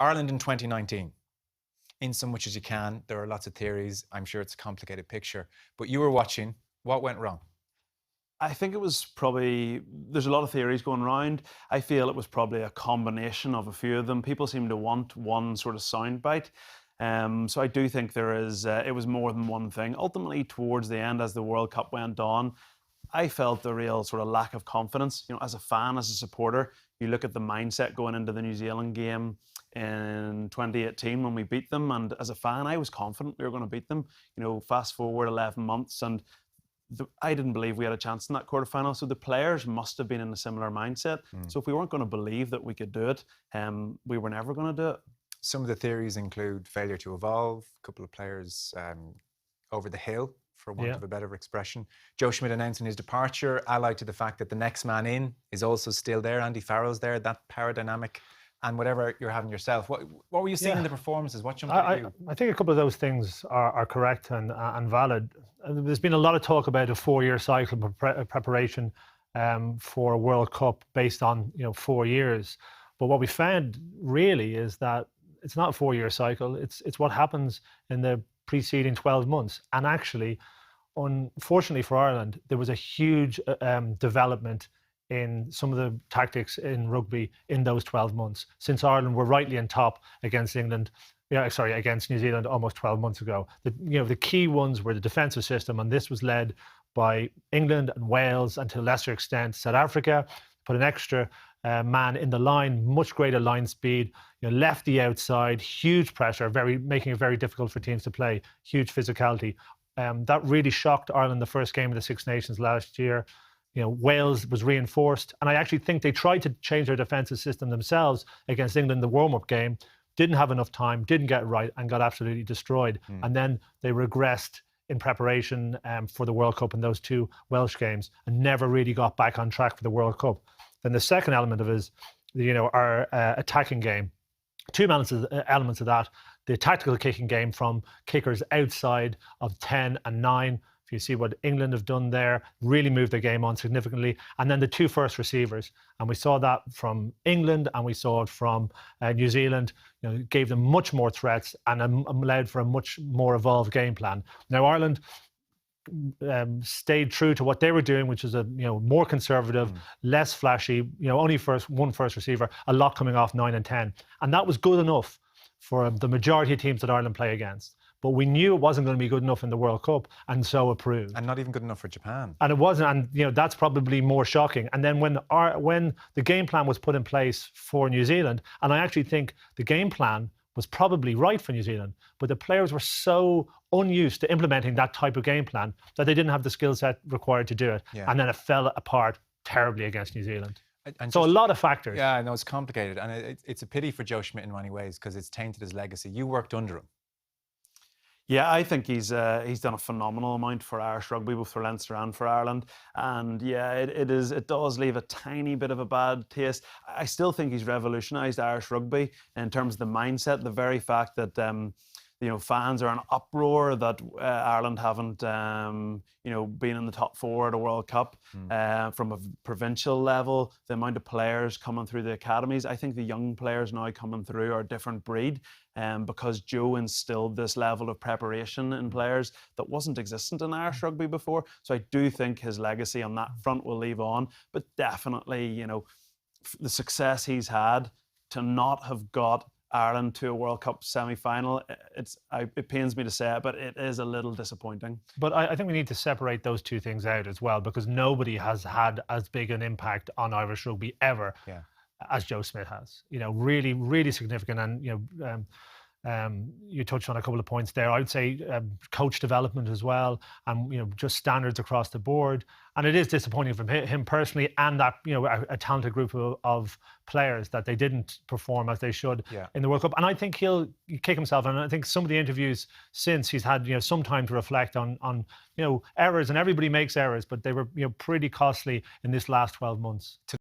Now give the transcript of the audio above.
Ireland in 2019. In so much as you can, there are lots of theories. I'm sure it's a complicated picture. But you were watching. What went wrong? I think it was probably, there's a lot of theories going around. I feel it was probably a combination of a few of them. People seem to want one sort of soundbite. So I do think there is, it was more than one thing. Ultimately, towards the end, as the World Cup went on, I felt the real sort of lack of confidence. You know, as a fan, as a supporter, you look at the mindset going into the New Zealand game in 2018 when we beat them, and as a fan, I was confident we were going to beat them. You know, fast forward 11 months, and I didn't believe we had a chance in that quarterfinal. So the players must have been in a similar mindset. So if we weren't going to believe that we could do it, we were never going to do it. Some of the theories include failure to evolve, a couple of players over the hill, for want of a better expression. Joe Schmidt announcing his departure, allied to the fact that the next man in is also still there. Andy Farrell's there, that power dynamic, and whatever you're having yourself. What were you seeing in the performances? What jumped out at you? I think a couple of those things are correct and valid. There's been a lot of talk about a 4-year cycle preparation for a World Cup based on 4 years. But what we found really is that it's not a 4-year cycle. It's what happens in the preceding 12 months. And actually, unfortunately for Ireland, there was a huge development in some of the tactics in rugby in those 12 months, since Ireland were rightly on top against England, against New Zealand almost 12 months ago. The key ones were the defensive system, and this was led by England and Wales, and to a lesser extent South Africa. Put an extra man in the line, much greater line speed, left the outside, huge pressure, making it very difficult for teams to play, huge physicality. That really shocked Ireland the first game of the Six Nations last year. Wales was reinforced, and I actually think they tried to change their defensive system themselves against England in the warm-up game, didn't have enough time, didn't get it right, and got absolutely destroyed. And then they regressed in preparation for the World Cup in those 2 Welsh games, and never really got back on track for the World Cup. Then the second element of it is, our attacking game. 2 elements of that: the tactical kicking game from kickers outside of 10 and 9. If you see what England have done there, really moved their game on significantly. And then the 2 first receivers. And we saw that from England, and we saw it from New Zealand. Gave them much more threats and allowed for a much more evolved game plan. Now, Ireland stayed true to what they were doing, which is more conservative, less flashy, only one first receiver, a lot coming off 9 and 10. And that was good enough for the majority of teams that Ireland play against. But we knew it wasn't going to be good enough in the World Cup, and so it proved. And not even good enough for Japan. And it wasn't, and that's probably more shocking. And then when the game plan was put in place for New Zealand, and I actually think the game plan was probably right for New Zealand, but the players were so unused to implementing that type of game plan that they didn't have the skill set required to do it. And then it fell apart terribly against New Zealand. And so a lot of factors. Yeah, I know it's complicated, and it's a pity for Joe Schmidt in many ways, because it's tainted his legacy. You worked under him. Yeah, I think he's done a phenomenal amount for Irish rugby, both for Leinster and for Ireland. And yeah, it does leave a tiny bit of a bad taste. I still think he's revolutionised Irish rugby in terms of the mindset, the very fact that fans are in uproar that Ireland haven't been in the top 4 at a World Cup from a provincial level. The amount of players coming through the academies, I think the young players now coming through are a different breed, because Joe instilled this level of preparation in players that wasn't existent in Irish rugby before. So I do think his legacy on that front will live on. But definitely, the success he's had, to not have got Ireland to a World Cup semi-final, it pains me to say it, but it is a little disappointing. But I think we need to separate those 2 things out as well, because nobody has had as big an impact on Irish rugby ever as Joe Schmidt has. Really, really significant. And you touched on a couple of points there. I would say coach development as well, and just standards across the board. And it is disappointing from him personally, and that a talented group of players, that they didn't perform as they should in the World Cup. And I think he'll kick himself. And I think some of the interviews since, he's had some time to reflect on errors, and everybody makes errors, but they were pretty costly in this last 12 months.